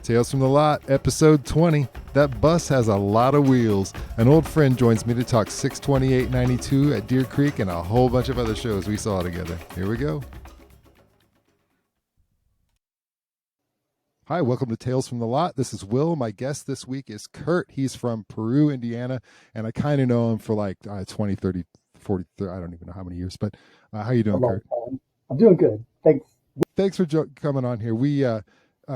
Tales from the Lot, episode 20. That bus has a lot of wheels. An old friend joins me to talk 62892 at Deer Creek and a whole bunch of other shows we saw together. Here we go. Hi, welcome to Tales from the Lot. This is Will. My guest this week is Kurt. He's from Peru, Indiana, and I kind of know him for like 20, 30, 40, 30, I don't even know how many years, but how you doing, Kurt? Time. I'm doing good. Thanks. Thanks for coming on here. We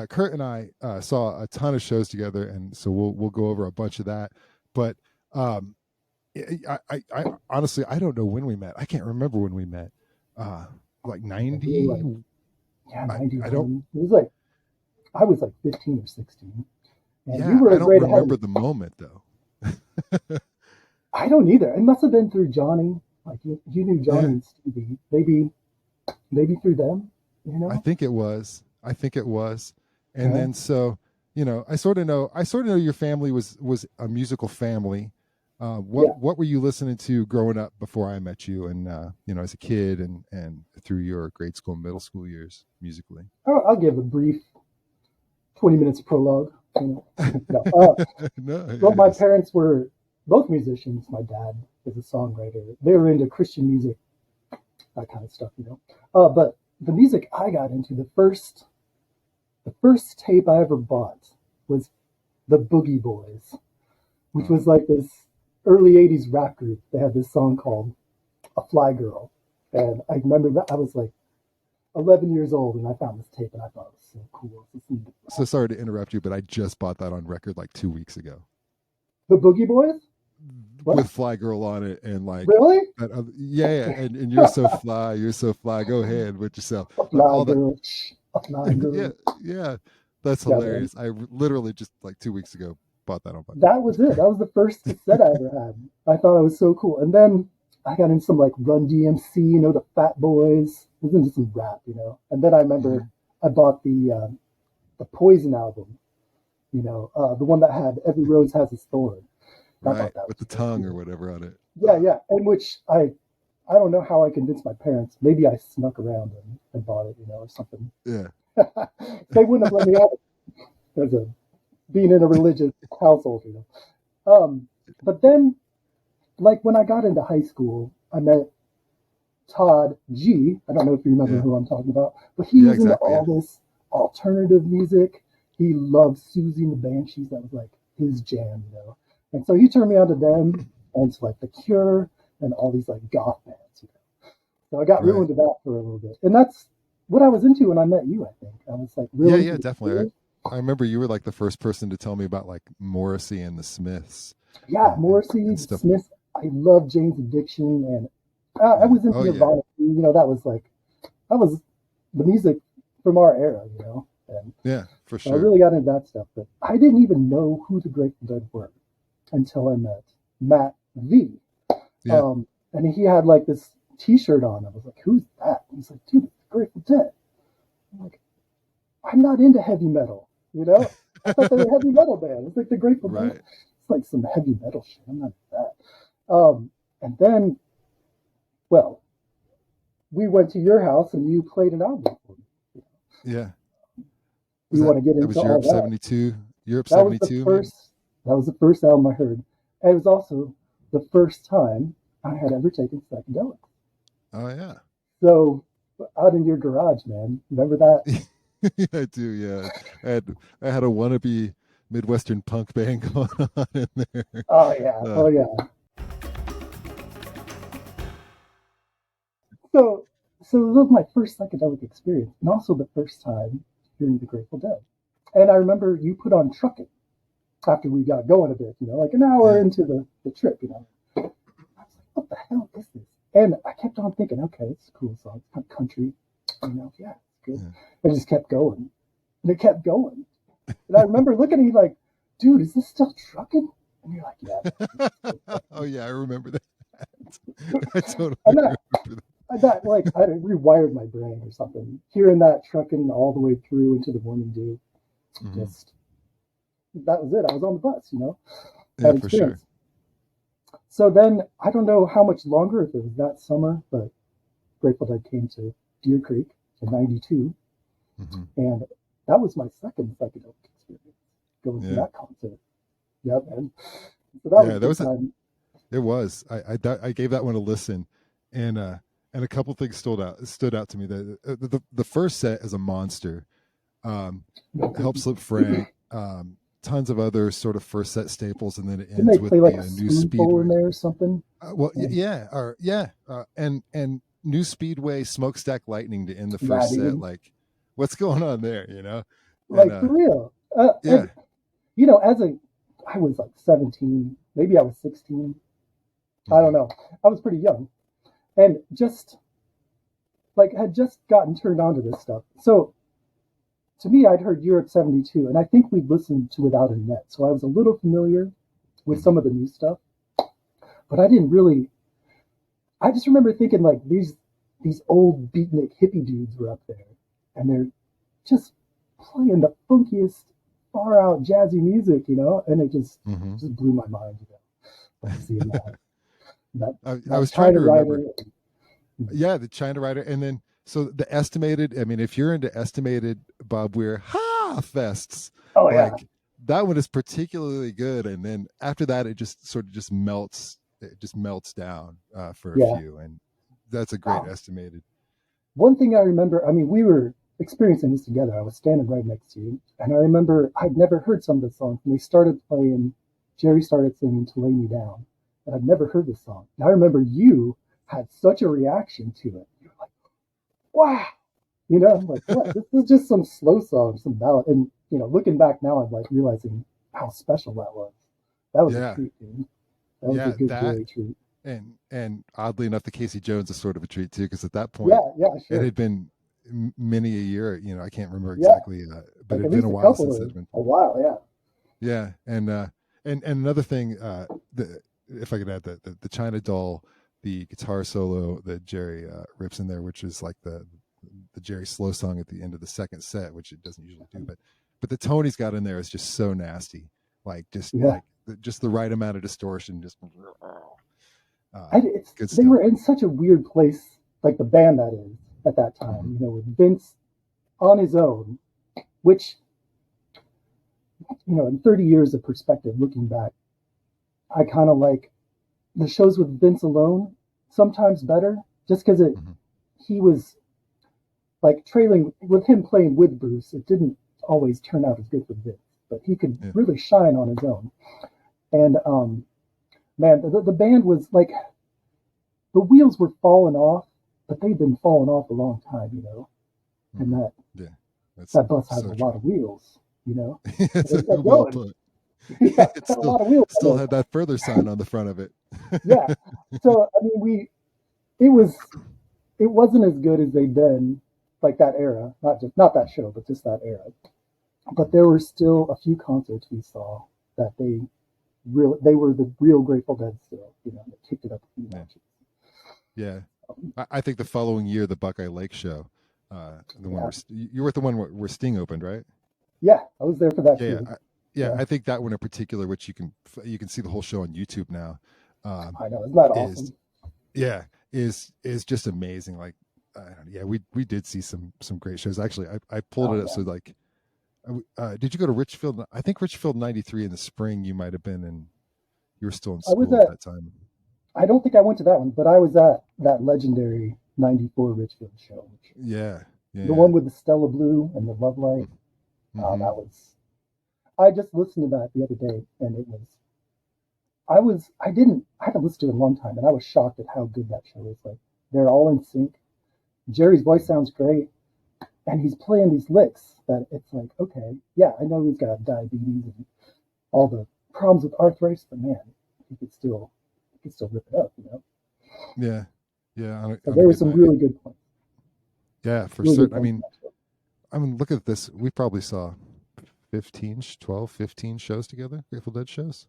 Kurt and I saw a ton of shows together, and so we'll go over a bunch of that. But I honestly I don't know when we met. I can't remember when we met. Like 90. Yeah, 90. I don't. It was like I was like 15 or 16. And yeah, you were I don't remember the moment though. I don't either. It must have been through Johnny. Like you knew Johnny and Stevie. Maybe through them. You know. I think it was. And then so, I sort of know your family was a musical family. What were you listening to growing up before I met you and as a kid and through your grade school, middle school years musically? I'll give a brief 20 minutes prologue. Well, my parents were both musicians. My dad is a songwriter. They were into Christian music, that kind of stuff, But the music I got into, the first tape I ever bought was the Boogie Boys, which was like this early 80s rap group. They had this song called A Fly Girl. And I remember that I was like 11 years old and I found this tape and I thought it was so cool. So sorry to interrupt you, but I just bought that on record like 2 weeks ago. The Boogie Boys? What? With Fly Girl on it and like really? Yeah, and you're so fly, go ahead with yourself. A fly girl. A fly girl. yeah, that's hilarious. I literally just like 2 weeks ago bought that on vinyl. That was it. That was the first cassette I ever had. I thought it was so cool. And then I got into some like Run DMC, the Fat Boys. I was into some rap, And then I remember I bought the Poison album, the one that had Every Rose Has Its Thorn. Right, with the tongue or whatever on it. Yeah, and which I don't know how I convinced my parents. Maybe I snuck around and bought it, or something. Yeah. They wouldn't have let me have it as being in a religious household, But then, like when I got into high school, I met Todd G. I don't know if you remember who I'm talking about, but he was into all this alternative music. He loved Susie and the Banshees. That was like his jam, And so he turned me on to them and to like The Cure and all these like goth bands, So I got real into that for a little bit. And that's what I was into when I met you, I think. I was like really Yeah, definitely. I remember you were like the first person to tell me about like Morrissey and the Smiths. Yeah, Morrissey, and Smiths. I love Jane's Addiction and I was into Nirvana. That was the music from our era, And yeah, for sure. I really got into that stuff, but I didn't even know who the Grateful Dead were until I met Matt V. Yeah. And he had like this T-shirt on. I was like, "Who's that?" And he's like, "Dude, it's the Grateful Dead." I'm like, "I'm not into heavy metal, I thought they were a heavy metal band. It's like the Grateful Dead. It's like some heavy metal shit. I'm not into that." And then, well, we went to your house and you played an album for me. Yeah. You want to get into was all Europe that? 72. Europe 72. That was the first album I heard. And it was also the first time I had ever taken psychedelics. Oh yeah. So out in your garage, man. Remember that? Yeah, I do. Yeah, I had a wannabe Midwestern punk band going on in there. Oh yeah. So it was my first psychedelic experience, and also the first time hearing the Grateful Dead. And I remember you put on Truckin' after we got going a bit, like an hour into the trip, I was like, what the hell is this? And I kept on thinking, okay, it's a cool song. It's kind of country, yeah, it's good. Yeah. I just kept going. And it kept going. And I remember looking at you like, dude, is this still Truckin'? And you're like, yeah. Oh, yeah, I remember that. I totally remember that. I thought, like, I rewired my brain or something. Hearing that Truckin' all the way through into the morning dew. Just, that was it. I was on the bus, Yeah, for sure. So then, I don't know how much longer, if it was that summer, but Grateful Dead came to Deer Creek in '92. And that was my second psychedelic experience. going to Yeah. that concert. Yep. And so that was Yeah. a That good was time. it was. I gave that one a listen, and a couple things stood out to me. The first set is a monster. Um, Help Slip Frank. Tons of other sort of first set staples, and then it Didn't they ends with play like the a new spoonful in Speedway. there or something? Yeah, or yeah, and new Speedway Smokestack Lightning to end the Yeah, first set. dude. Like, what's going on there? And Like for real. And yeah, as I was like 17, maybe I was 16. I don't hmm know. I was pretty young and just like had just gotten turned on to this stuff. So to me, I'd heard Europe 72, and I think we'd listened to Without a Net. So I was a little familiar with hmm some of the new stuff, but I didn't really. I just remember thinking like these old beatnik hippie dudes were up there, and they're just playing the funkiest, far out jazzy music, and it just hmm just blew my mind, like seeing that I that was trying China to Rider. remember. Yeah, the China Rider, and then so the estimated. I mean, if you're into estimated Bob Weir fests, Oh yeah, like that one is particularly good, and then after that, it just sort of just melts. It just melts down for a yeah. few, and that's a great Wow. estimated. One thing I remember, I mean, we were experiencing this together. I was standing right next to you, and I remember I'd never heard some of the songs. And they started playing, Jerry started singing To Lay Me Down, and I'd never heard the song. And I remember you had such a reaction to it. You were like, wow. I'm like, what? This is just some slow song, some ballad. And, looking back now, I'm like realizing how special that was. That was a Yeah, treat, dude. That was a yeah, good that Jerry treat. and oddly enough, the Casey Jones is sort of a treat too, because at that point Yeah, yeah, it sure. had been many a year. I can't remember Yeah, exactly, but it like had at been a least a while couple since it of had been. a while, yeah. Yeah, and another thing, if I could add the China Doll, the guitar solo that Jerry rips in there, which is like the Jerry slow song at the end of the second set, which it doesn't usually do, but the tone he's got in there is just so nasty, like just Yeah. like just the right amount of distortion, just good They stuff. were in such a weird place, like the band that is at that hmm time, with Vince on his own, which, in 30 years of perspective, looking back, I kind of like the shows with Vince alone sometimes better, just because hmm he was like trailing with him playing with Bruce. It didn't always turn out as good for Vince, but he could Yeah. really shine on his own. And man, the band was like the wheels were falling off, but they'd been falling off a long time, and hmm that Yeah, that's that bus has a so lot true. of wheels, It's and it kept well going. put. Yeah, it It had a still lot of wheels on still those. had that further sign on the front of it. Yeah. So I mean, it was it wasn't as good as they'd been like that era, not that show, but just that era. But there were still a few concerts we saw that they were the real Grateful Dead still, that kicked it up a few Yeah, notches. yeah. I think the following year, the Buckeye Lake show, the one Yeah, where you were at the one where Sting opened, right? yeah, I was there for that Yeah, too. yeah. Yeah, I think that one in particular, which you can see the whole show on YouTube now, um, I know. Isn't that is awesome? yeah is just amazing. Like, yeah, we did see some great shows. Actually, I pulled Oh it up. So man, like, did you go to Richfield? I think Richfield '93 in the spring. You might have been in. You were still in I was school at at. that time. I don't think I went to that one, but I was at that legendary '94 Richfield show, Yeah, the yeah. one with the Stella Blue and the Love Light. Mm-hmm. That was. I just listened to that the other day, and it was. I hadn't listened to it in a long time, and I was shocked at how good that show is. Like they're all in sync. Jerry's voice sounds great, and he's playing these licks that it's like, okay, yeah, I know he's got diabetes and all the problems with arthritis, but man, he could still rip it up. Yeah, yeah. On So a there were good some night. really good points, Yeah, for really good certain. I points in mean, that show. look at this. We probably saw 12, 15 shows together, Grateful Dead shows.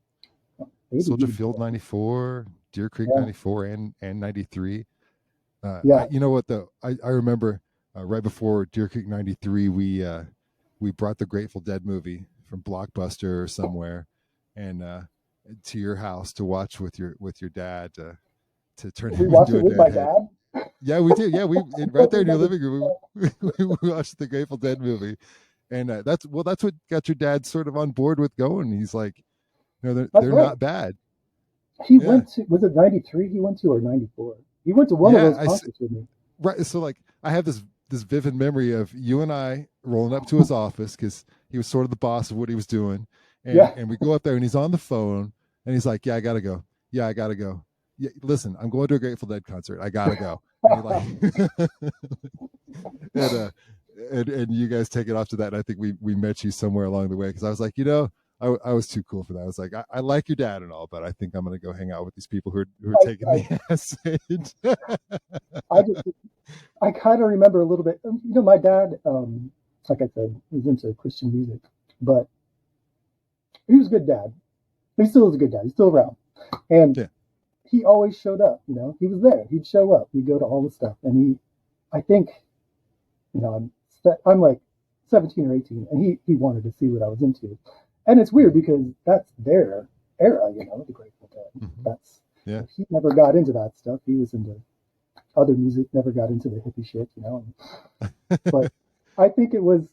Maybe Soldier even Field more. 94, Deer Creek Yeah, 94, and 93. yeah. You know what though? I remember right before Deer Creek 93, we brought the Grateful Dead movie from Blockbuster or somewhere, and to your house to watch with your dad to turn We him watched into it a with my deadhead. dad. Yeah, we did. Yeah, right Don't there in your remember. living room, we watched the Grateful Dead movie, And that's what got your dad sort of on board with going. He's like, That's they're right. not bad. He Yeah, went to, was it 93 he went to, or 94? He went to one of yeah. those concerts with me. Right. So like I have this vivid memory of you and I rolling up to his office because he was sort of the boss of what he was doing, Yeah. and we go up there and he's on the phone and he's like, "Yeah, I gotta go. Yeah, I gotta go. Yeah, listen, I'm going to a Grateful Dead concert. I gotta go." And he like, and and you guys take it off to that. And I think we met you somewhere along the way because I was like, I was too cool for that. I was like, I like your dad and all, but I think I'm gonna go hang out with these people who are taking I, the acid. I just, I kind of remember a little bit. My dad, like I said, was into Christian music, but he was a good dad. He still is a good dad. He's still around, and Yeah. he always showed up. He was there. He'd show up. He'd go to all the stuff, and I think, I'm like 17 or 18, and he wanted to see what I was into, and it's weird because that's their era, the Grateful Dead. Mm-hmm. That's Yeah. He never got into that stuff. He was into other music, never got into the hippie shit, But I think it was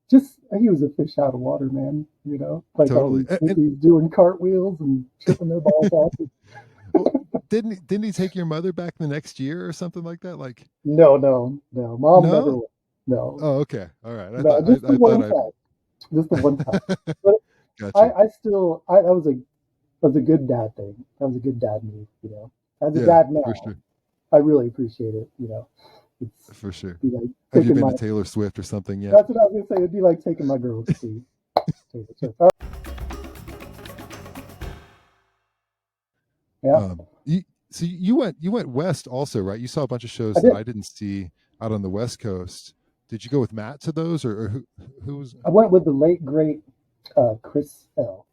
just he was a fish out of water, man. Like all Totally. these hippies doing cartwheels and tripping their balls off. Well, didn't he take your mother back the next year or something like that? Like, No, no, no. Mom never no? went. No, Oh, okay. All right. no. Just the I one thought time. Just the one time. But gotcha. I still, that was a good dad thing. That was a good dad move. As a Yeah, dad now, for sure. I really appreciate it. It's For sure. be like Have you taking been my. to Taylor Swift or something yet? That's what I was gonna say. It'd be like taking my girl to see Taylor Swift. Yeah, You went west also, right? You saw a bunch of I shows that did. I didn't see out on the West Coast. Did you go with Matt to those, or who was? I went with the late great Chris L.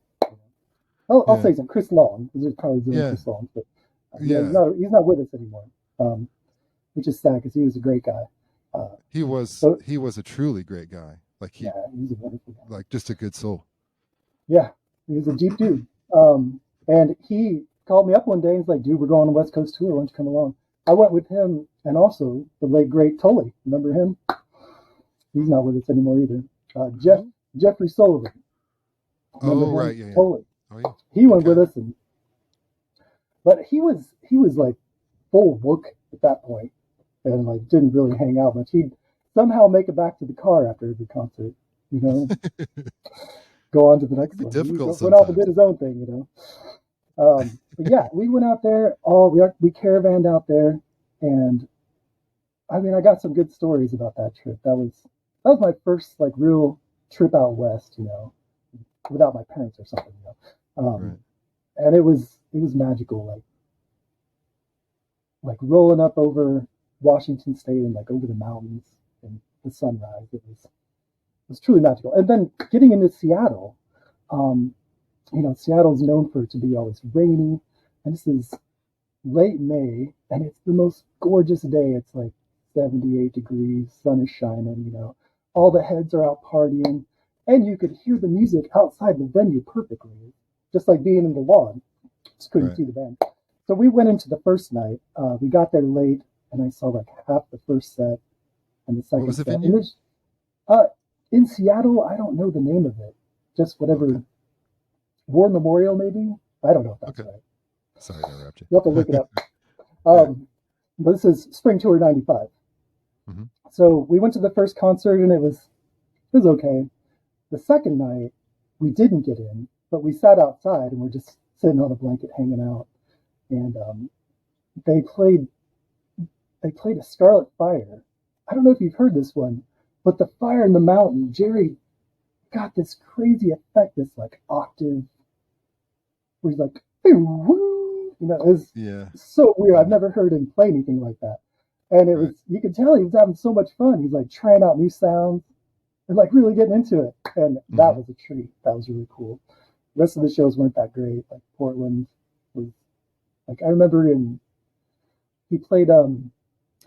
I'll Yeah, say some Chris Long. This is probably doing yeah, Chris Long, but yeah, yeah. he's not with us anymore, which is sad because he was a great guy. So He was a truly great guy. Like yeah, he was a wonderful guy. like just a good soul. Yeah, he was a deep dude. And he called me up one day and he's like, "Dude, we're going on the West Coast tour. Why don't you come along?" I went with him and also the late great Tully. Remember him? He's not with us anymore either. Who? Jeffrey Sullivan. Remember Oh, him? right, yeah, yeah. Tully. Oh, yeah. He went with Okay. us, but he was like full work at that point and like didn't really hang out much. He'd somehow make it back to the car after every concert, you know, go on to the That can next be one. He difficult went off and did sometimes. his own thing. But yeah, we went out there. We caravanned out there, and I mean, I got some good stories about that trip. That was my first like real trip out west, without my parents or something. Right. And it was magical, like rolling up over Washington State and like over the mountains and the sunrise. It was truly magical. And then getting into Seattle, um, Seattle's known for it to be always rainy, and this is late May, and it's the most gorgeous day. It's like 78 degrees, sun is shining, all the heads are out partying, and you could hear the music outside the venue perfectly, just like being in the lawn. Just couldn't Right. see the band. So we went into the first night. We got there late, and I saw like half the first set and the What second was the set. And venue? uh, in Seattle, I don't know the name of it. Just Okay. whatever War Memorial, maybe. I don't know if that's Okay. right. Sorry to interrupt you. You'll have to look it up. Yeah. But this is Spring Tour '95. Hmm. So we went to the first concert, and it was okay. The second night, we didn't get in, but we sat outside and we're just sitting on a blanket hanging out. And they played they played a Scarlet Fire. I don't know if you've heard this one, but the Fire in the Mountain, Jerry got this crazy effect, this like octave where he's like, it's Yeah. so weird. I've Yeah. never heard him play anything like that. And Right. you could tell he was having so much fun. He's like trying out new sounds and like really getting into it. And that Hmm. was a treat. That was really cool. The rest of the shows weren't that great. Like Portland was like, I remember he played,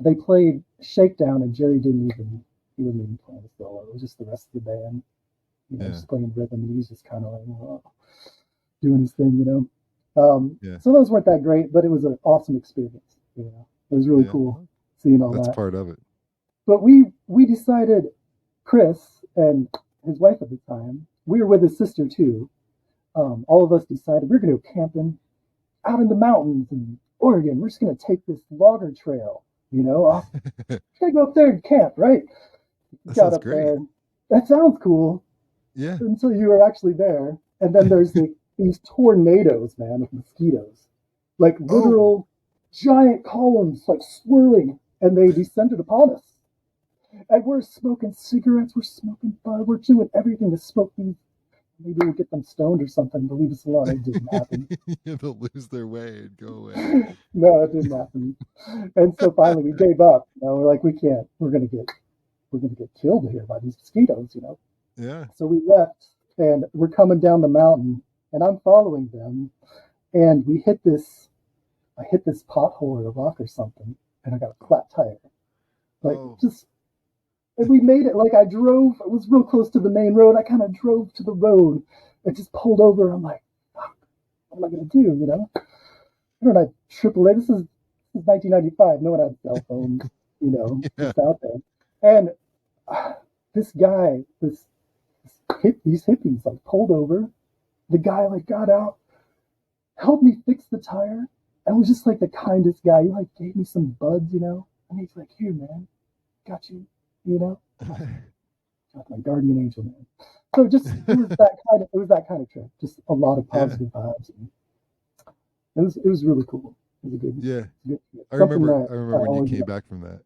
they played Shakedown and Jerry he wasn't even playing a solo. It was just the rest of the band, Yeah. just playing rhythm. And he was just kind of like, doing his thing. Yeah. So those weren't that great, but it was an awesome experience. It was really Yeah. cool seeing all That's that. part of it. But we decided, Chris and his wife at the time. We were with his sister too. All of us decided we're going to go camping out in the mountains in Oregon. We're just going to take this logger trail, off. We're going to go up there and camp, right? That Got sounds up great. there. That sounds cool Yeah. until you were actually there. And then there's these tornadoes, man, of mosquitoes. Like literal giant columns, like swirling, and they descended upon us. And we're smoking cigarettes, we're smoking bud, we're doing everything to smoke these. Maybe we'll get them stoned or something to leave us alone. It didn't happen. Yeah, they'll lose their way and go away. No, it didn't happen. And so finally we gave up. We're like, we can't. We're gonna get killed here by these mosquitoes. Yeah. So we left, and we're coming down the mountain, and I'm following them, and I hit this pothole or a rock or something, and I got a flat tire. And we made it. Like I drove, it was real close to the main road. I kind of drove to the road and just pulled over. I'm like, fuck, what am I going to do, I don't have AAA. This is 1995. No one had cell phones, just out there. And this guy, these hippies, like pulled over. The guy like got out, helped me fix the tire, and was just like the kindest guy. He like gave me some buds, and he's like, here, man, got you, Got my guardian angel, man. So just it was that kind of trip. Just a lot of positive vibes. And it was really cool. It was a good trip. I remember when you came back from that.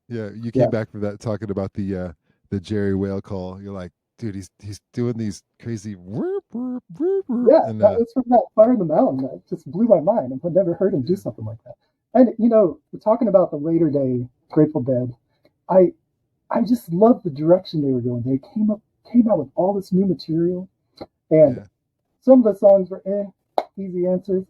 Yeah, you came back from that talking about the Jerry Whale call. You're like, dude, he's doing these crazy whoop, whoop, whoop, whoop. Yeah, and, that was from that fire in the mountain. That just blew my mind. I've never heard him do something like that. And we're talking about the later day Grateful Dead. I just love the direction they were going. They came out with all this new material, and some of the songs were easy answers.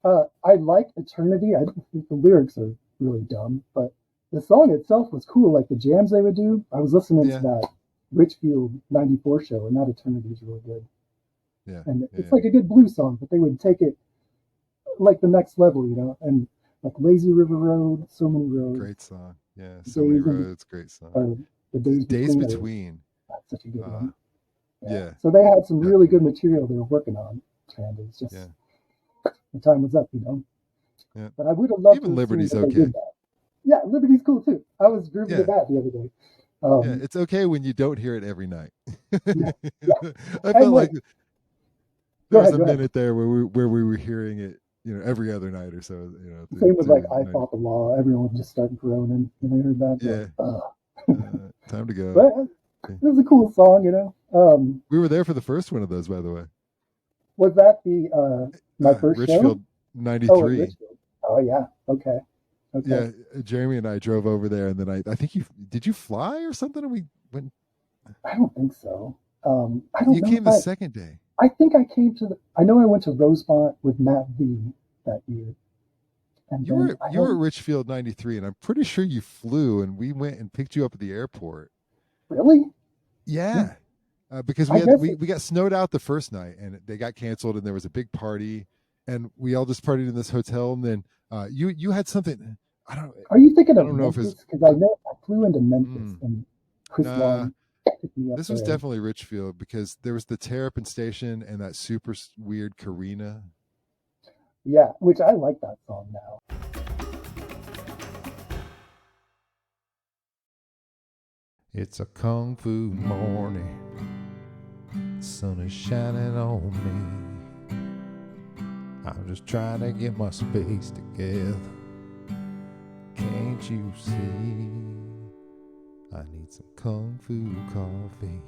I like Eternity. I don't think the lyrics are really dumb, but the song itself was cool. Like the jams they would do. I was listening to that Richfield '94 show, and that Eternity is really good. Yeah, and it's like a good blues song, but they would take it like the next level, and like Lazy River Road, So Many Roads. Great song. Yeah, So Many Roads, great song. The Days Between. That's such a good one. Yeah. So they had some really good material they were working on, and it's just the time was up, Yeah. But I would have loved even to Liberty's see okay. Yeah, Liberty's cool too. I was grooving to that the other day. It's okay when you don't hear it every night. Yeah. I felt like there was a minute there where we were hearing it, every other night or so. Same with like I Fought the Law. Everyone just started groaning when they heard that. Yeah. Time to go. But it was a cool song, we were there for the first one of those, by the way. Was that the my first Richfield show? '93. Oh yeah. Okay. Yeah, Jeremy and I drove over there, and then I think did you fly or something? And we went. I don't think so. I don't. You came the second day. I think I came I know I went to Rosemont with Matt V that year. And you were at Richfield '93, and I'm pretty sure you flew, and we went and picked you up at the airport. Really? Yeah. Because we got snowed out the first night, and they got canceled, and there was a big party, and we all just partied in this hotel, and then you had something. I don't. Are you thinking of Memphis? Because I know I flew into Memphis and Chris Long picked me up. This was definitely Richfield because there was the Terrapin Station and that super weird Karina. Yeah, which I like that song now. It's a kung fu morning. Sun is shining on me. I'm just trying to get my space together. Can't you see? I need some kung fu coffee.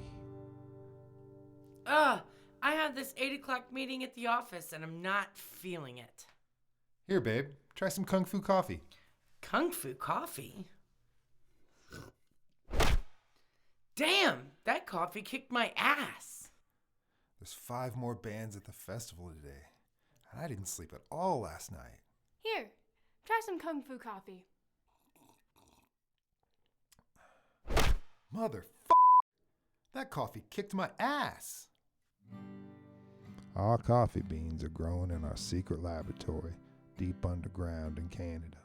I had this 8 o'clock meeting at the office and I'm not feeling it. Here, babe, try some kung fu coffee. Kung fu coffee? Damn, that coffee kicked my ass. There's 5 more bands at the festival today, and I didn't sleep at all last night. Here, try some kung fu coffee. That coffee kicked my ass. Our coffee beans are grown in our secret laboratory deep underground in Canada,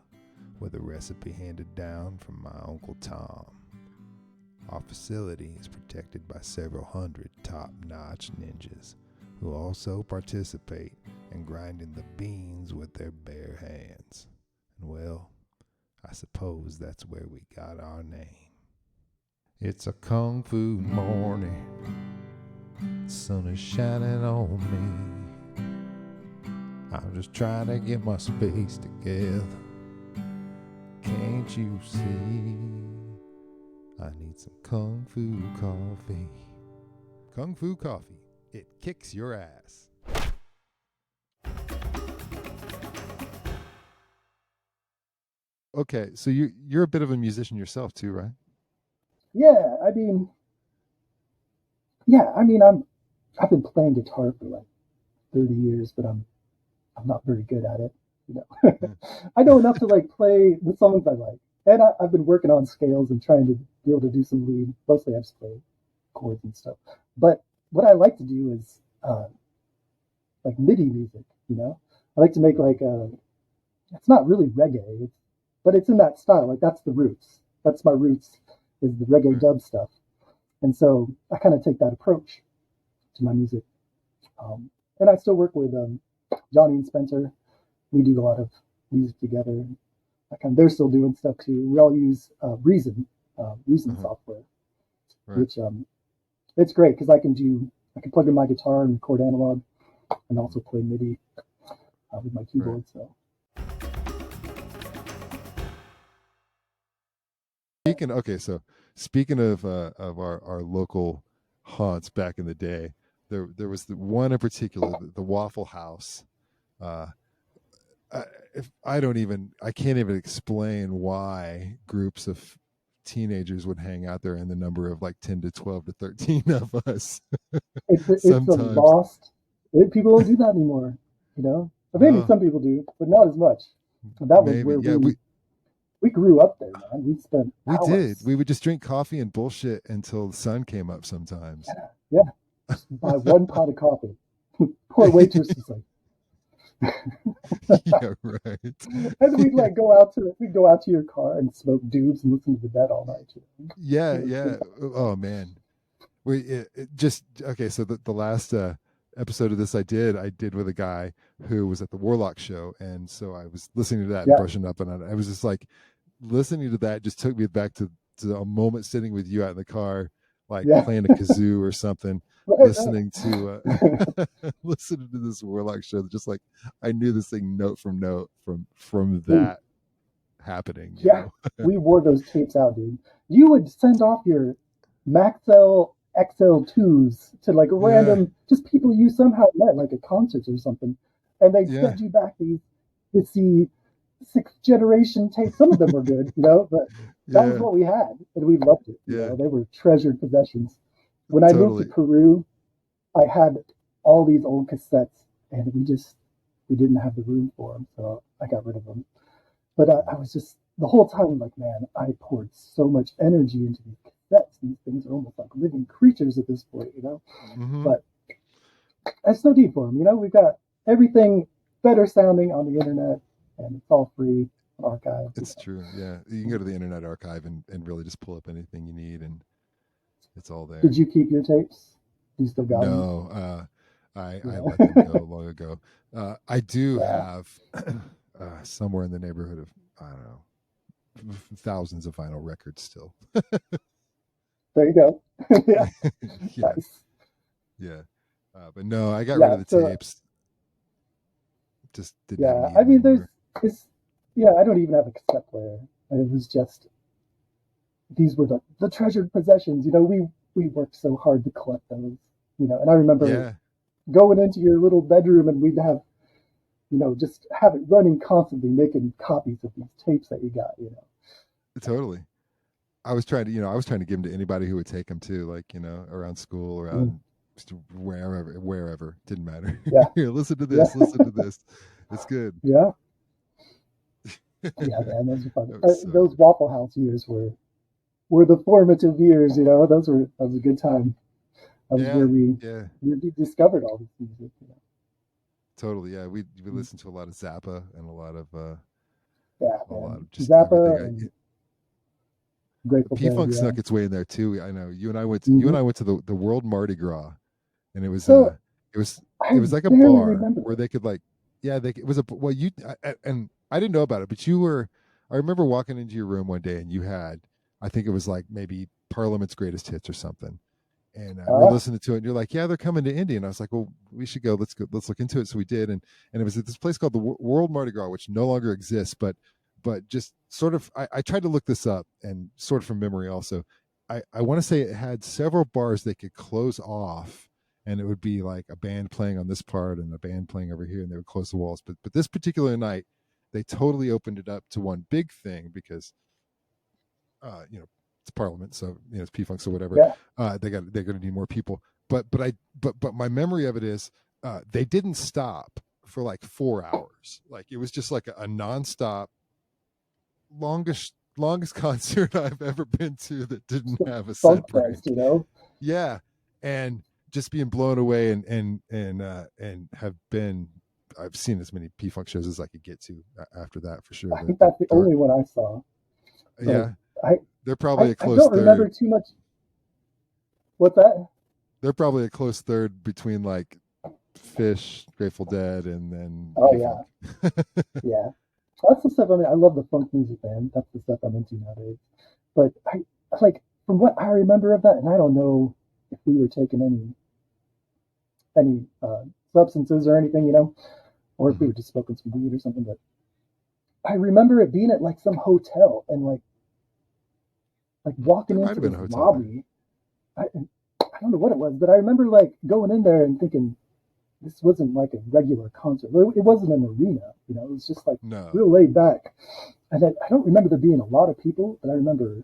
with a recipe handed down from my Uncle Tom. Our facility is protected by several hundred top-notch ninjas who also participate in grinding the beans with their bare hands. And well, I suppose that's where we got our name. It's a kung fu morning, sun is shining on me. I'm just trying to get my space together. Can't you see? I need some kung fu coffee. Kung fu coffee, it kicks your ass. Okay, so you're a bit of a musician yourself too, right? Yeah, I mean, I've been playing guitar for like 30 years, but I'm not very good at it. You know, I know enough to like play the songs I like, and I've been working on scales and trying to be able to do some lead. Mostly, I just play chords and stuff. But what I like to do is like MIDI music. You know, I like to make like it's not really reggae, but it's in that style. Like that's the roots. That's my roots is the reggae dub stuff, and so I kind of take that approach to my music. And I still work with Johnny and Spencer. We do a lot of music together. They're still doing stuff too. We all use Reason software, Right. which it's great because I can plug in my guitar and record analog, and also play MIDI with my keyboard. Right. So speaking of our local haunts back in the day, there was the one in particular, the Waffle House. I can't even explain why groups of teenagers would hang out there in the number of like 10 to 12 to 13 of us. it's a Sometimes. lost. People don't do that anymore. You know, or maybe No, some people do, but not as much. And that was maybe. where Yeah, we grew up there, man. We spent we did. hours. We would just drink coffee and bullshit until the sun came up sometimes. Yeah, just buy one pot of coffee. Poor waitress is like, Yeah, right. and we'd go out to your car and smoke doobs and listen to that all night. You know? Yeah. Oh man. Okay. So the last episode of this I did with a guy who was at the Warlock show, and so I was listening to that and Yeah, brushing up, and I was just like, listening to that just took me back to a moment sitting with you out in the car, like yeah, playing a kazoo or something, right, listening to listening to this Warlock show. Just like I knew this thing note from note from dude. that happening. You Yeah, know. we wore those tapes out, dude. You would send off your Maxell XL2s to like Yeah. random, just people you somehow met, like at concerts or something, and they'd Yeah. send you back these see sixth generation tapes. Some of them were good, you know, but that was Yeah. what we had, and we loved it. You Yeah. know, they were treasured possessions. When I moved to Totally. Peru, I had all these old cassettes, and we didn't have the room for them, so I got rid of them. But I was just the whole time like, man, I poured so much energy into these cassettes. These things are almost like living creatures at this point, you know. Mm-hmm. But that's no need for them, you know. We've got everything better sounding on the internet, and it's all free, archived. It's true. Yeah. You can go to the Internet Archive and really just pull up anything you need, and it's all there. Did you keep your tapes? Do you still got them? No, I Yeah, let them go long ago. I do yeah. have somewhere in the neighborhood of, I don't know, thousands of vinyl records still. There you go. Yeah, Yeah, nice. yeah. But no, I got rid Yeah, of the so tapes. Just didn't have a yeah, need I mean, anymore. I don't even have a cassette player. And it was just these were the treasured possessions. You know, we worked so hard to collect those. You know, and I remember Yeah, going into your little bedroom and we'd have, you know, just have it running constantly, making copies of these tapes that you got. You know. totally. I was trying to give them to anybody who would take them too, like, around school, Mm. around wherever, didn't matter. Yeah, Here, listen to yeah, this, listen to this. It's good. yeah, yeah, man. Those are fun. That was so Those good. Waffle House years were the formative years. You know, that was a good time. That was where Yeah, yeah, we discovered all this music. You know. totally. Yeah, we listened to a lot of Zappa and Yeah, a lot man. of just everything. Zappa and Grateful P Dead, Funk yeah. snuck its way in there too. I know you and I went. You and Hmm. I went to the World Mardi Gras, and So it was I it was like a barely bar remember where it. they could like, yeah, it was a well you and I didn't know about it, but you were. I remember walking into your room one day and you had, I think it was like maybe Parliament's Greatest Hits or something, and we're Uh, listening to it. And you're like, yeah, they're coming to Indy, and I was like, well, we should go. Let's go. Let's look into it. So we did, and it was at this place called the World Mardi Gras, which no longer exists, but just sort of I tried to look this up and sort of from memory also. I want to say it had several bars they could close off, and it would be like a band playing on this part and a band playing over here, and they would close the walls. But this particular night, they totally opened it up to one big thing because you know, it's Parliament, so you know it's P Funk, so whatever. yeah. They're going to need more people. But my memory of it is they didn't stop for like 4 hours. Like it was just like a nonstop longest concert I've ever been to that didn't have a Funk set fest, break. you know? Yeah, and just being blown away and have been. I've seen as many P Funk shows as I could get to after that for sure. I think that's the only one I saw. But Yeah, I, they're probably a I close don't remember third. too much. What's that? They're probably a close third between like Fish, Grateful Dead, and then Oh P yeah, Funk. yeah. That's the stuff. I mean, I love the funk music, man. That's the stuff I'm into nowadays. But I like from what I remember of that, and I don't know if we were taking any substances or anything, you know, or if we Mhm. were just smoking some weed or something. But I remember it being at like some hotel and like There walking might into have been this a hotel there. lobby. I don't know what it was, but I remember like going in there and thinking this wasn't like a regular concert. It wasn't an arena, you know. It was just like No. real laid back. And I don't remember there being a lot of people, but I remember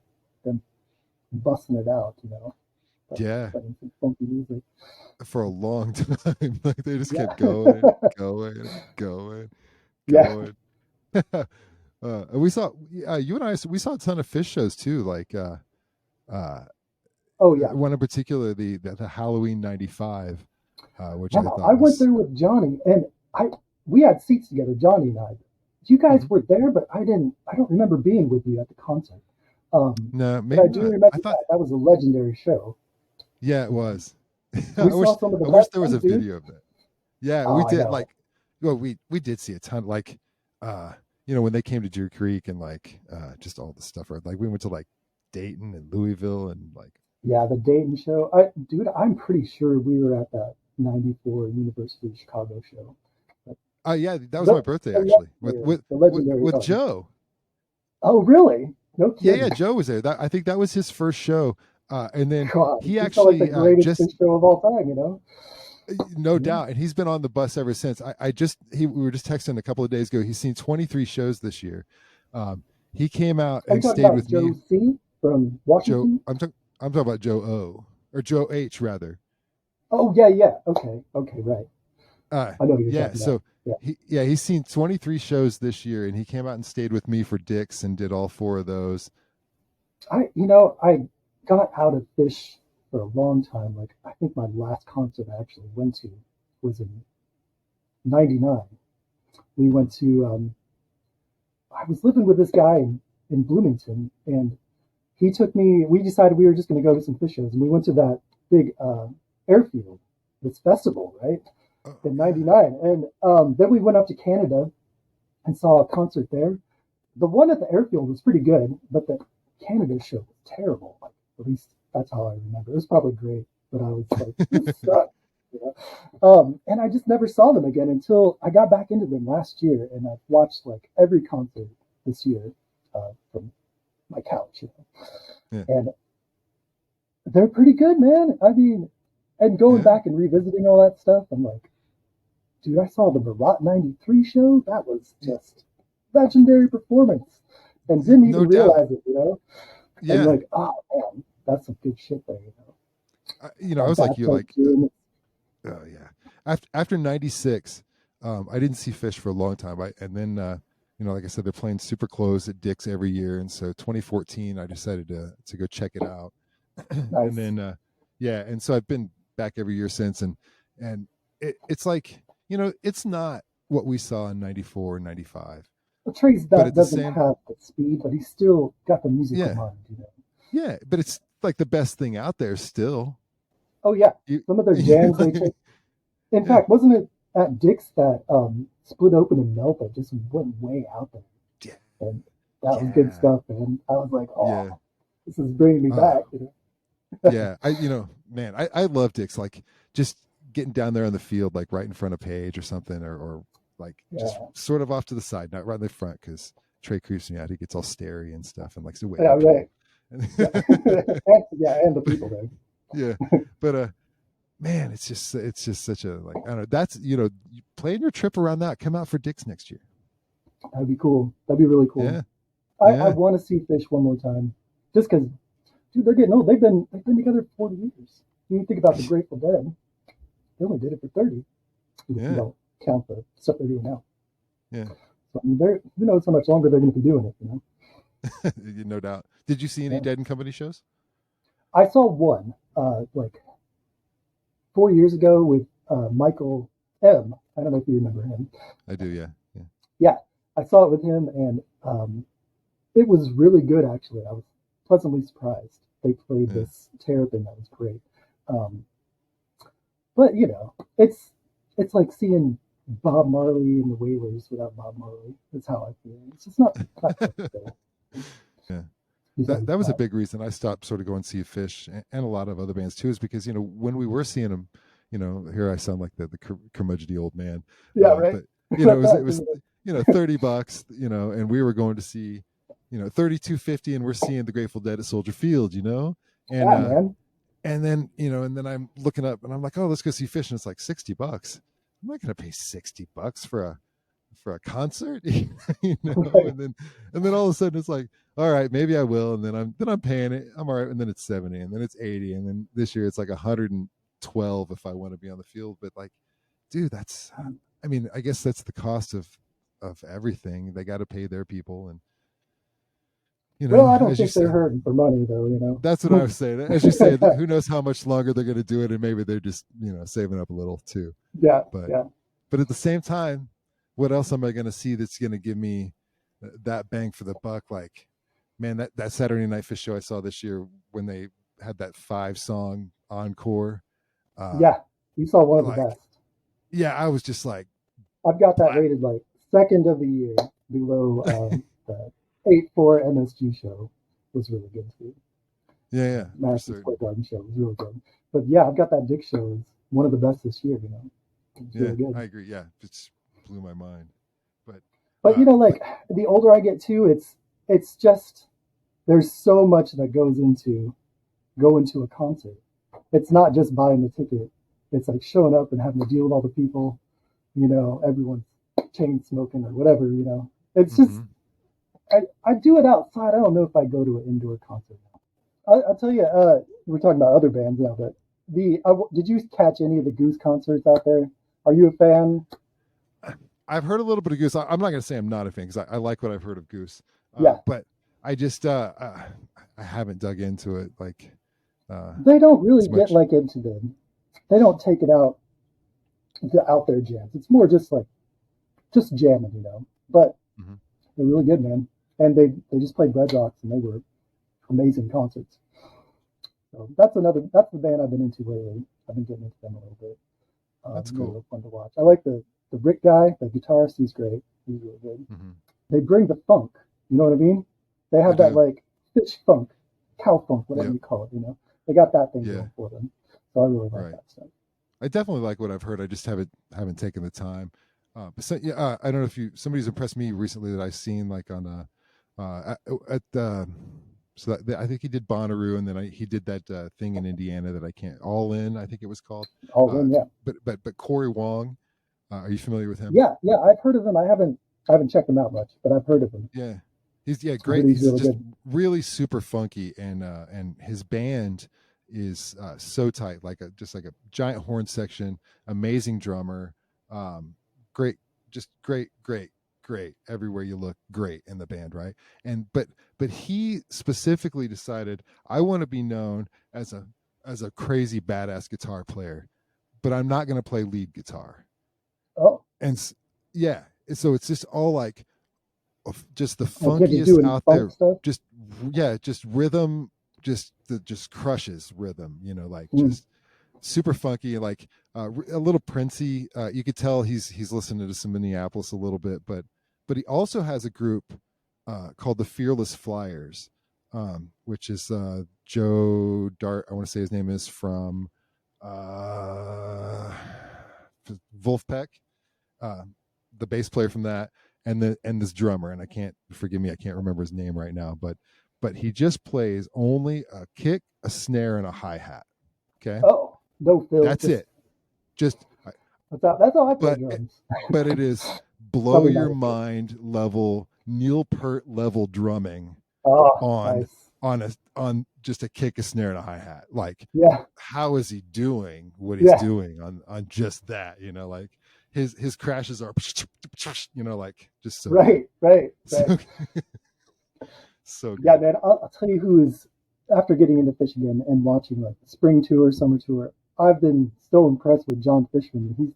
them busting it out, you know, Yeah, playing some funky music. for a long time. Like they just kept Yeah, going, going, going, yeah. going. And we saw you and I. We saw a ton of Fish shows too. Like uh, Oh yeah, one in particular, the Halloween '95, which yeah. I I thought went was. there with Johnny, and I we had seats together, Johnny and I. You guys Mhm. were there, but I didn't. I don't remember being with you at the concert. No, But I maybe do not. remember I thought. that. That was a legendary show. Yeah, it You know, was. we saw some of the I wish best there was ones, a dude. video of that. Yeah, we Oh, I did know. like well we did see a ton like you know when they came to Deer Creek and like just all the stuff right like we went to like Dayton and Louisville and like Yeah, the Dayton show. Dude, I'm pretty sure we were at that '94 University of Chicago show. But yeah that was my the, birthday the actually legendary, the legendary. with Joe. Oh, really? No Yeah, kidding. Joe was there. I think that was his first show. And then God, he he felt like the actually greatest just fish show of all time. You know? no Yeah. doubt and he's been on the bus ever since. I just we were just texting a couple of days ago. He's seen 23 shows this year. He came out Are you and talking stayed about with me. Joe C. from Joe, Washington? I'm talking about Joe O or Joe H rather. Oh, yeah, yeah. Okay, okay, right. I know who you're Yeah, talking about. so Yeah. he's seen 23 shows this year, and he came out and stayed with me for Dick's and did all 4 of those. I got out of fish for a long time. Like, I think my last concert I actually went to was in '99. We went to I was living with this guy in Bloomington, and he took me. We decided we were just going to go to some fish shows, and we went to that big airfield, this festival, right, Oh in yeah, '99, and then we went up to Canada and saw a concert there. The one at the airfield was pretty good, but the Canada show was terrible. Like, at least that's how I remember. It was probably great, but I was like, this sucks. You know? And I just never saw them again until I got back into them last year, and I've watched like every concert this year from my couch, you know. yeah, And they're pretty good, man. I mean, and going yeah. back and revisiting all that stuff, I'm like, dude, I saw the Barat '93 show. That was just legendary performance, and didn't No even doubt. realize it, you know. And Yeah, like, oh man, that's some good shit there, you know. you know, I That was like you, bathtub like tune. oh yeah. After '96, I didn't see Fish for a long time. And then you know, like I said, they're playing super close at Dick's every year, and so 2014, I decided to go check it out. And Nice. then yeah, and so I've been back every year since, and it's like you know, it's not what we saw in '94 and '95, Well, Trey's but not at the doesn't same have the speed, but he's still got the musical yeah mind, you know. Yeah, but it's like the best thing out there still. Oh yeah, You, some of their jams they take. In yeah, fact, wasn't it at Dick's that Split Open and Melt that just went way out there, yeah, and that was good yeah, stuff. And I was like, oh, yeah. this is bringing me Uh, back. yeah. Man, I love Dick's, like just getting down there on the field, like right in front of Paige or something, or like just Yeah, sort of off to the side, not right in the front, because Trey creeps me out. He gets all starey and stuff and likes to wait yeah, on right. people. Yeah, and, yeah, and the people there. Yeah, but man, it's just such a, like, I don't know. That's, you plan your trip around that. Come out for Dick's next year. That'd be cool. That'd be really cool. Yeah, I yeah, want to see Fish one more time, just because, dude, they're getting old. They've been together for 40 years. You think about the Grateful Dead, they only did it for 30. If you yeah, don't count the stuff they're doing now. yeah. So I mean, who knows how much longer they're going to be doing it? No doubt. Did you see any Yeah. Dead and Company shows? I saw one like 4 years ago with Michael M. I don't know if you remember him. I do. Yeah, yeah, Yeah, I saw it with him, and it was really good. Actually, I was pleasantly surprised. They played yeah. this Terrapin that was great. Um, but it's like seeing Bob Marley and the Wailers without Bob Marley. That's how I feel. It's just not quite so. Yeah. Besides That was a that. big reason I stopped sort of going to see Fish, and a lot of other bands too, is because when we were seeing them, here I sound like the curmudgeony old man, Yeah, right. but it was $30, and we were going to see 32.50, and we're seeing the Grateful Dead at Soldier Field, and Yeah, man. and then I'm looking up and I'm like, oh, let's go see Fish, and it's like $60. I'm not going to pay $60 for a concert, Right. and then all of a sudden it's like, all right, maybe I will, and then I'm paying it, I'm all right, and then it's 70, and then it's 80, and then this year it's like 112 if I want to be on the field. But like, dude, that's, I mean, I guess that's the cost of everything. They got to pay their people, and Well, I don't as you think they're said, hurting for money, though. that's what I was saying. As you say, who knows how much longer they're going to do it, and maybe they're just saving up a little too. Yeah, But yeah. at the same time, what else am I going to see that's going to give me that bang for the buck? Like, man, that Saturday Night Fish show I saw this year, when they had that 5-song encore, Yeah, you saw one of the like, best. yeah, I was just like, I've got that what? rated like second of the year below the 8-4 MSG show was really good too. Yeah, for Madison certain. Square Garden show was really good. But yeah, I've got that Dick show as one of the best this year. It's Yeah, really good. I agree. Yeah, it blew my mind. But But but like the older I get too, it's just there's so much that goes into going to a concert. It's not just buying the ticket. It's like showing up and having to deal with all the people. Everyone's chain smoking or whatever. It's just mhm. I do it outside. I don't know if I go to an indoor concert now. I'll tell you. We're talking about other bands now, but did you catch any of the Goose concerts out there? Are you a fan? I've heard a little bit of Goose. I'm not going to say I'm not a fan, because I like what I've heard of Goose, Yeah. but I just I haven't dug into it like They don't really as get much. like into them. They don't take it out their jams. It's more just like just jamming. But Mhm. they're really good, man. And they just played Red Rocks, and they were amazing concerts. So that's the band I've been into lately. I've been getting into them a little bit. That's They're cool. real fun to watch. I like the Rick guy, the guitarist. He's great. He's really good. Hmm. They bring the funk. You know what I mean? They I have that do. like fish funk, cow funk, whatever Yep. you call it. They got that thing Yeah. going for them. So I really like Right. that stuff. I definitely like what I've heard. I just haven't taken the time. But so, yeah, I don't know if somebody's impressed me recently that I've seen, like on at so I think he did Bonnaroo, and then he did that thing in Indiana that I can't, All In, I think it was called. All Uh, in, yeah, but Corey Wong, are you familiar with him? yeah, yeah. I've heard of him. I haven't checked him out much, but I've heard of him. Yeah, he's I heard great. he's He's really just good. really super funky, and his band is so tight, like just like a giant horn section, amazing drummer, great, just great everywhere you look, great in the band, right? And but he specifically decided, I want to be known as a crazy badass guitar player, but I'm not going to play lead guitar. Oh, And yeah, so it's just all like just the like him funkiest doing out funk there, stuff. just, yeah, just rhythm, that just crushes rhythm, like Mm. just super funky, like a little Princey. You could tell he's listening to some Minneapolis a little bit, but he also has a group called the Fearless Flyers, which is Joe Dart. I want to say his name is from Wolfpack, the bass player from that, and this drummer, and I can't remember his name right now, but he just plays only a kick, a snare, and a hi-hat. Okay, Oh, no Phil. that's it. Just that's how I play but drums. but it is blow Probably your not. mind level, Neil Peart level drumming Oh, on nice. on just a kick, a snare, and a hi-hat. Like, Yeah, how is he doing what he's yeah. doing on just that? Like his crashes are like just so Right, right, so, right. so good. Yeah, man. I'll tell you who is, after getting into Fish again and watching like the spring tour, summer tour. I've been so impressed with John Fishman. He's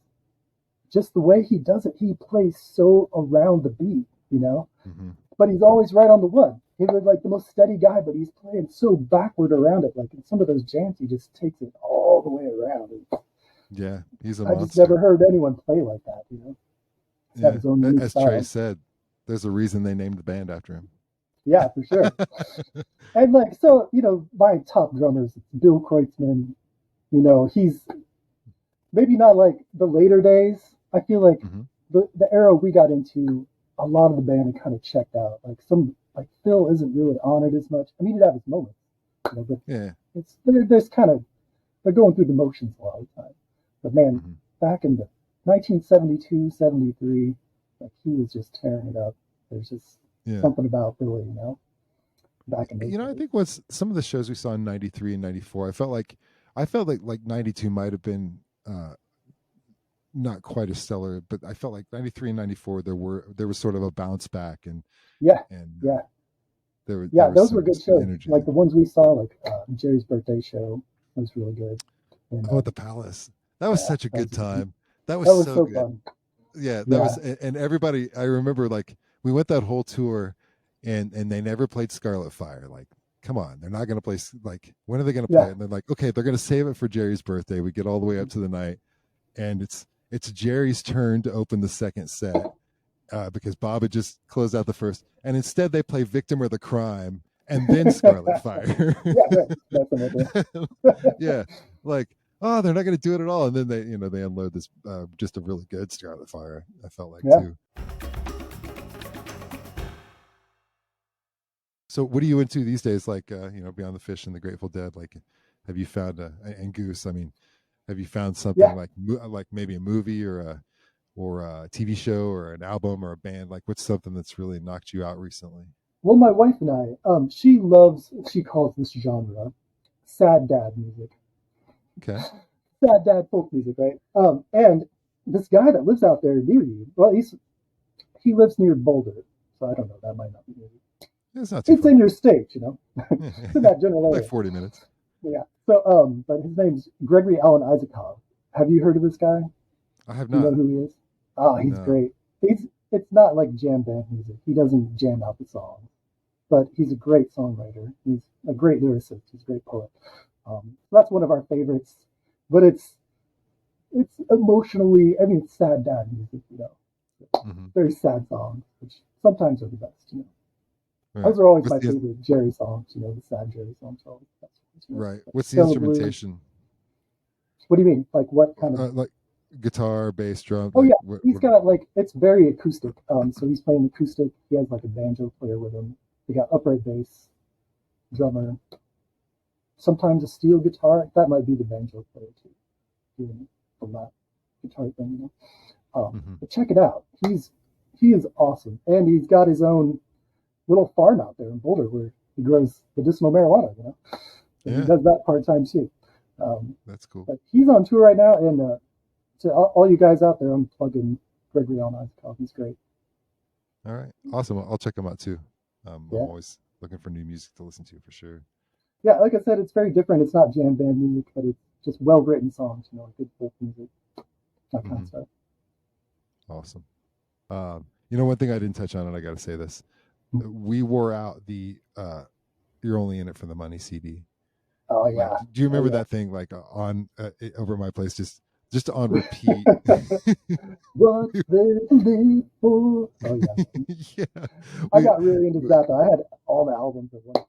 just the way he does it. He plays so around the beat, Mm-hmm. but he's always right on the one. He's like the most steady guy, but he's playing so backward around it. Like in some of those jams, he just takes it all the way around. And Yeah, he's a I just monster. never heard anyone play like that. He's got his own unique As style. Trey said, there's a reason they named the band after him. Yeah, for sure. And like, so, my top drummers, Bill Kreutzmann, he's maybe not like the later days. I feel like Mm-hmm. the era we got into, a lot of the band had kind of checked out. Like Phil isn't really on it as much. I mean, he'd have his moments, but Yeah. there's kind of, they're going through the motions a lot of the time. But man, Mm-hmm. back in the 1972, 73, like he was just tearing it up. There's just something about Billy, back in those days. I think what's some of the shows we saw in 93 and 94, I felt like 92 might have been not quite as stellar, but I felt like 93 and 94 there was sort of a bounce back, and yeah. there Those were good shows. energy. Like the ones we saw, like Jerry's birthday show was really good. And, at the Palace, that was such a good time. That was so good. Fun. Yeah, that was, and everybody. I remember like we went that whole tour, and they never played Scarlet Fire. Like, come on, they're not going to play. Like, when are they going to play it? And they're like, okay, they're going to save it for Jerry's birthday. We get all the way up to the night, and it's Jerry's turn to open the second set because Bob had just closed out the first, and instead they play Victim or the Crime and then Scarlet Fire. Yeah, like, oh, they're not going to do it at all, and then they unload this just a really good Scarlet Fire. I felt like too. So what are you into these days? Like beyond the Fish and the Grateful Dead, like have you found and Goose? I mean, have you found something like maybe a movie or a TV show or an album or a band? Like, what's something that's really knocked you out recently? Well, my wife and I, she calls this genre sad dad music. Okay. Sad dad folk music, right? And this guy that lives out there near you, well, he lives near Boulder, so I don't know, that might not be near you. It's not too far. In your state, it's in that general area. Like 40 minutes. Yeah. So, but his name's Gregory Alan Isakov. Have you heard of this guy? I have not. You know who he is? Oh, he's great. It's not like jam band music. He doesn't jam out the songs, but he's a great songwriter. He's a great lyricist. He's a great poet. So that's one of our favorites. But it's emotionally, I mean, it's sad dad music, Mm-hmm. Very sad songs, which sometimes are the best, Right. Those are always my favorite Jerry songs, the sad Jerry songs are always the best ones. Right. What's the instrumentation? Blues. What do you mean? Like what kind of? Like guitar, bass, drum? Oh, yeah. He's got it's very acoustic. So he's playing acoustic. He has like a banjo player with him. They got upright bass, drummer, sometimes a steel guitar. That might be the banjo player too, doing the lap guitar thing, But check it out. He is awesome. And he's got his own little farm out there in Boulder where he grows medicinal marijuana, And he does that part-time too. That's cool. But he's on tour right now, and to all you guys out there, I'm plugging Gregory Alan Isakov. He's great. All right. Awesome. I'll check him out too. I'm always looking for new music to listen to for sure. Yeah, like I said, it's very different. It's not jam band music, but it's just well-written songs, good folk music, that kind of stuff. Awesome. One thing I didn't touch on, and I got to say this. We wore out the You're Only in It for the Money CD. Oh Like, yeah. do you remember Oh, yeah. that thing like on over at my place, just on repeat? What's there to live for? Oh yeah. Yeah, I we got really into Zappa. I had all the albums at once.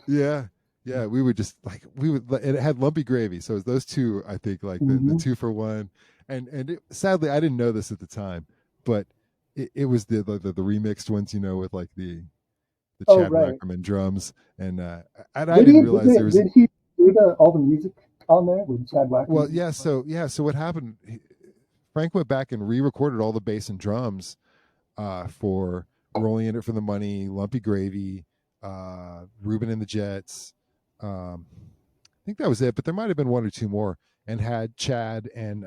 yeah, yeah. We would just like we would. It had Lumpy Gravy, so it was those two. I think like the Mm-hmm. 2 for 1, and sadly I didn't know this at the time, but it was the remixed ones, with like the Oh Chad right. Wackerman drums, and I Did didn't he did, realize they, there was. did he do all the music on there with Chad Well, Wackerman? so what happened? Frank went back and re-recorded all the bass and drums for Rolling in It for the Money, Lumpy Gravy, Ruben and the Jets. I think that was it, but there might have been one or two more, and had Chad and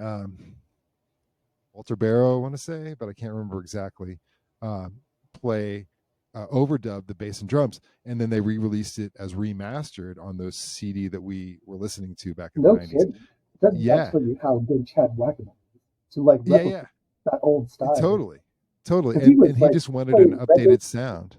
Walter Barrow, I want to say, but I can't remember exactly, play overdub the bass and drums, and then they re-released it as remastered on those CD that we were listening to back in the No 90s. kidding. That's Yeah, for you how good Chad Wackerman is to like yeah, replicate yeah, that old style. totally, Because he and was he like just wanted an playing reggae. updated sound.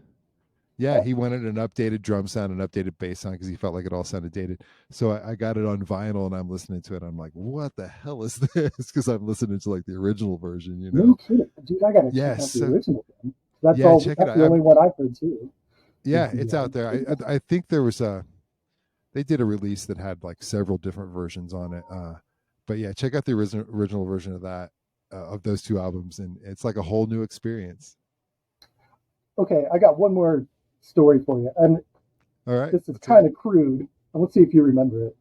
Yeah, he wanted an updated drum sound, an updated bass sound, because he felt like it all sounded dated. So I got it on vinyl, and I'm listening to it. I'm like, what the hell is this? Because I'm listening to like the original version. No kidding, dude. I gotta check out Yes, the original one. That's yeah, all. check it That's out. the only one I've heard too. Is Yeah, it's the out there. I think there was they did a release that had like several different versions on it. But yeah, check out the original version of that, of those two albums, and it's like a whole new experience. Okay, I got one more story for you, and All right, this is let's hear kind it. of crude. And let's see if you remember it.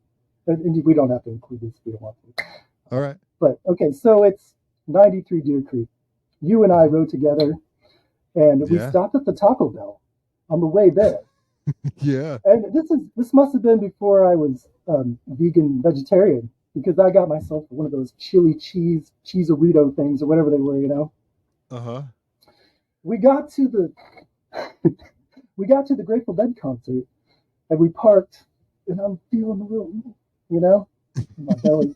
And we don't have to include this if we don't want to. All right. But okay, so it's 93 Deer Creek. You and I rode together, and we Yeah, stopped at the Taco Bell on the way there. yeah. And this must have been before I was vegan vegetarian, because I got myself one of those chili cheese-a-rito things or whatever they were. Uh huh. We got to the we got to the Grateful Dead concert, and we parked, and I'm feeling a little, in my belly.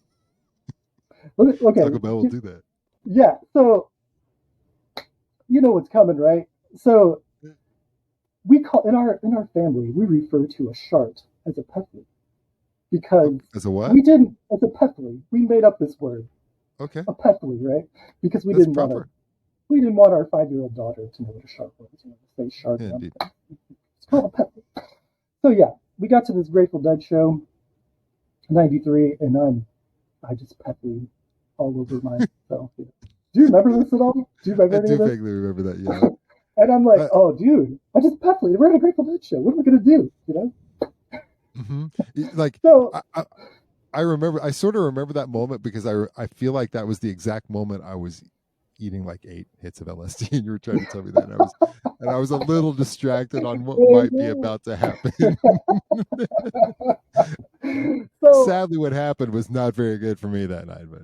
Okay, Taco Bell will do that. yeah. So you know what's coming, right? So we call in our family we refer to a shart as a pethry, because As a what? we didn't as a pethry. We made up this word, Okay, a pethry, right? Because that's proper. we didn't want our 5-year-old daughter to know what a shart was. To say shart. Yeah, indeed. It's called a pethry. So yeah, we got to this Grateful Dead show, '93, and I just pethried all over myself. Do you remember this at all? Do you remember I any do of this? vaguely remember that. Yeah. And I'm like, Uh, oh, dude, I just pethried. We're at a Grateful Dead show. What am I gonna do? mhm. Like So I remember. I sort of remember that moment because I feel like that was the exact moment I was eating like 8 hits of LSD, and you were trying to tell me that, and I was a little distracted on what might be about to happen. so Sadly, what happened was not very good for me that night. But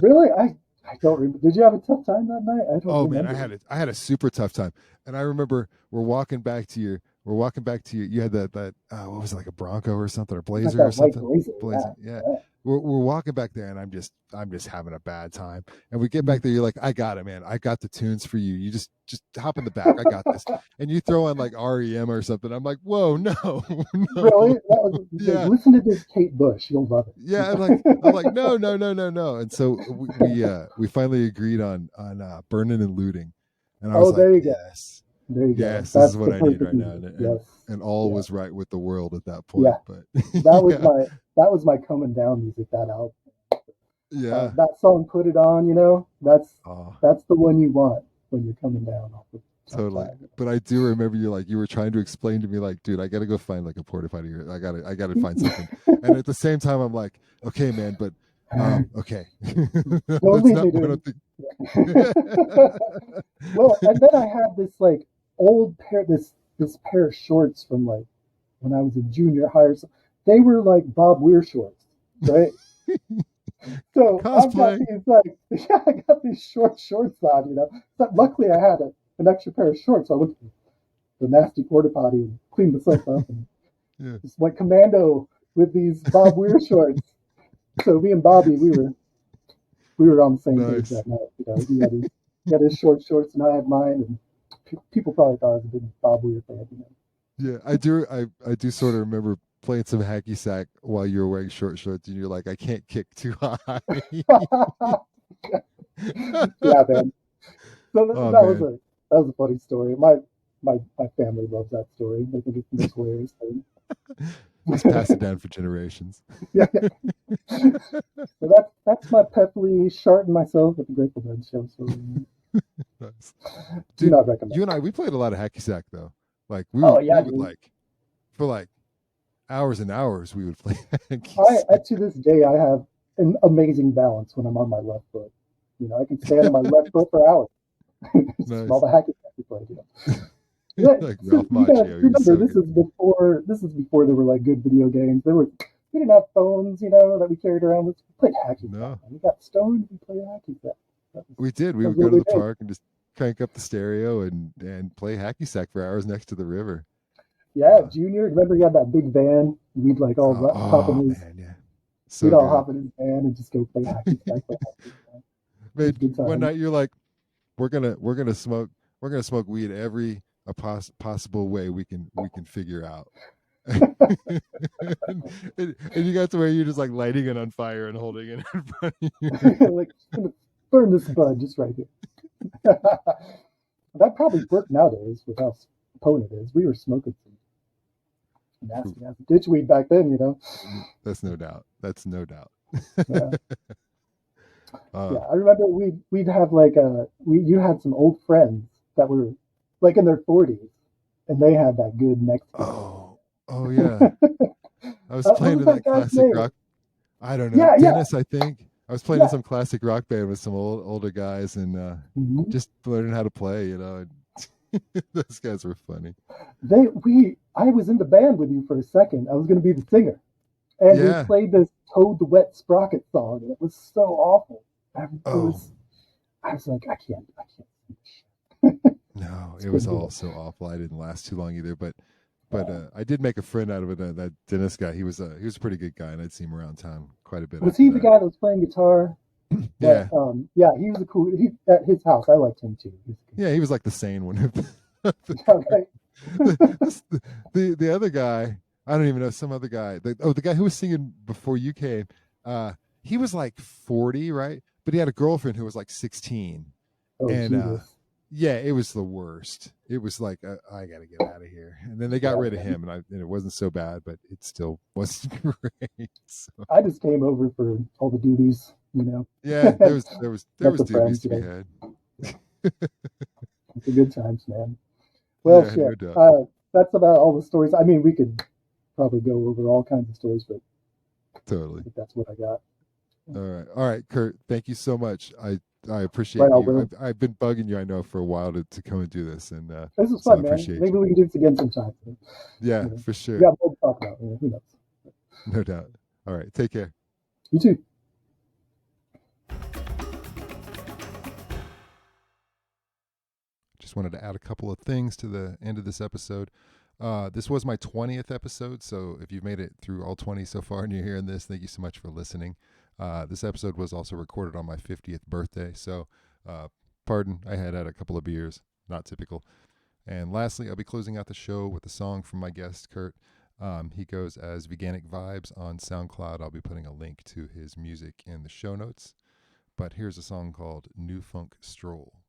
really, I don't remember. Did you have a tough time that night? I don't oh man, remember. I had a super tough time, and I remember we're walking back to your you had that what was it, like a Bronco or something, or Like Blazer that or white something. blazer. Blazer, Yeah, yeah. yeah. We're walking back there, and I'm just having a bad time. And we get Mm. back there, you're like, I got it, man. I got the tunes for you. You just hop in the back. I got this. And you throw on like REM or something. I'm like, whoa, no, no, Really? That was yeah, listen to this Kate Bush. You'll love it. yeah. I'm like, no, no, no, no, no. And so we finally agreed on burning and looting, and I was Oh, like, there you go. yes, There you go. yes, this is That's what the I need perfect right now. music. Yes. And all Yeah. was right with the world at that point. Yeah. But That was yeah, my coming down music. That album. yeah. That song, "Put It On." Oh, That's the one you want when you're coming down off of tough totally. time. But I do remember you were trying to explain to me like, dude, I gotta go find like a porta potty here. I gotta find something. And at the same time, I'm like, okay, man, but okay, Don't that's leave not me, what I'm dude. thinking. Well, and then I had this like old pair, this pair of shorts from like when I was in junior high. Or something. They were like Bob Weir shorts, right? So I've got Cosplay. these like, yeah, I got these short shorts on. But luckily I had an extra pair of shorts. So I went to the nasty porta potty and cleaned myself up and Yeah. just went commando with these Bob Weir shorts. So me and Bobby, we were on the same page Nice. that night. He had his short shorts and I had mine, and people probably thought I was a big Bob Weir fan. Yeah, I do sort of remember playing some hacky sack while you were wearing short shorts, and you're like, I can't kick too high. Yeah, man. So Oh man, that was a funny story. My family loves that story. They think it's the most hilarious thing. just pass it down for generations. Yeah, yeah. So that's my peppily sharting myself at the Grateful Dead show. So Nice. do Dude, not recommend. you and I, we played a lot of hacky sack though. Like Oh we yeah, would dude. like for like hours and hours we would play hacky I sack. to this day I have an amazing balance when I'm on my left foot. I can stand on my left foot for hours. Just from all Nice. the hacking we played. Yeah, Like so Ralph you gotta Macchio, he was remember so good. this is before there were like good video games. We didn't have phones, that we carried around with. We played hacky sack, No, man. We got stoned, we played hacky sack. we did. We That would was go what to we the did. park and just crank up the stereo and play hacky sack for hours next to the river. Yeah, Uh, Junior, remember he had that big van? We'd like all hop in oh his man, yeah, we'd so all good. hop in his van and just go play hacky sack. Play hacky sack. It was Man, a good one time. night you're like, we're gonna smoke weed every possible way we can figure out. and you got to where you're just like lighting it on fire and holding it in front of you. Like just gonna burn this bud just right here. That probably worked nowadays with how potent it is. We were smoking some nasty ass ditchweed back then. That's no doubt. That's no doubt. Yeah. uh, Yeah, I remember we'd have like you had some old friends that were like in their 40s, and they had that good neck feeling. oh, oh yeah. I was What playing was in that that guy's classic name? rock. I don't know, Yeah, yeah, Dennis. I think I was playing in yeah. some classic rock band with some older guys and Mhm. just learning how to play. Those guys were funny. I was in the band with you for a second. I was going to be the singer, and we Yeah. played this Toad the Wet Sprocket song, and it was so awful. It Oh was. I was like, I can't. no, It's it was pretty all good. so awful. I didn't last too long either, but I did make a friend out of it. That Dennis guy, he was a pretty good guy, and I'd see him around town quite a bit Was after he the that. guy that was playing guitar? But Yeah, yeah, he was a cool. He at his house. I liked him too. He was a yeah, he was like the sane one of the good group. guy. This, the other guy, I don't even know, some other guy. The guy who was singing before you came, uh, he was like 40, right? But he had a girlfriend who was like 16, Oh and Jesus. yeah, it was the worst. It was like I got to get out of here, and then they got Yeah, rid of man. him, and it wasn't so bad, but it still wasn't great. So I just came over for all the duties. yeah, there Met was the doobies friends. to be had. It's a good times, man. Well, Yeah, no shit. doubt. That's about all the stories. I mean, we could probably go over all kinds of stories, but I Totally. think that's what I got. All right, Kurt. Thank you so much. I Right appreciate on, you. Will. I've been bugging you, I know, for a while to come and do this, and This was so I fun, man. appreciate Maybe you. we can do this again sometime. Yeah, You know, for we sure, got more to talk about. Who knows? no doubt. All right, take care. You too. Just wanted to add a couple of things to the end of this episode. This was my 20th episode, so if you've made it through all 20 so far and you're hearing this, thank you so much for listening. This episode was also recorded on my 50th birthday, so pardon, I had a couple of beers, not typical. And lastly, I'll be closing out the show with a song from my guest, Kurt. He goes as Veganic Vibes on SoundCloud. I'll be putting a link to his music in the show notes. But here's a song called New Funk Stroll.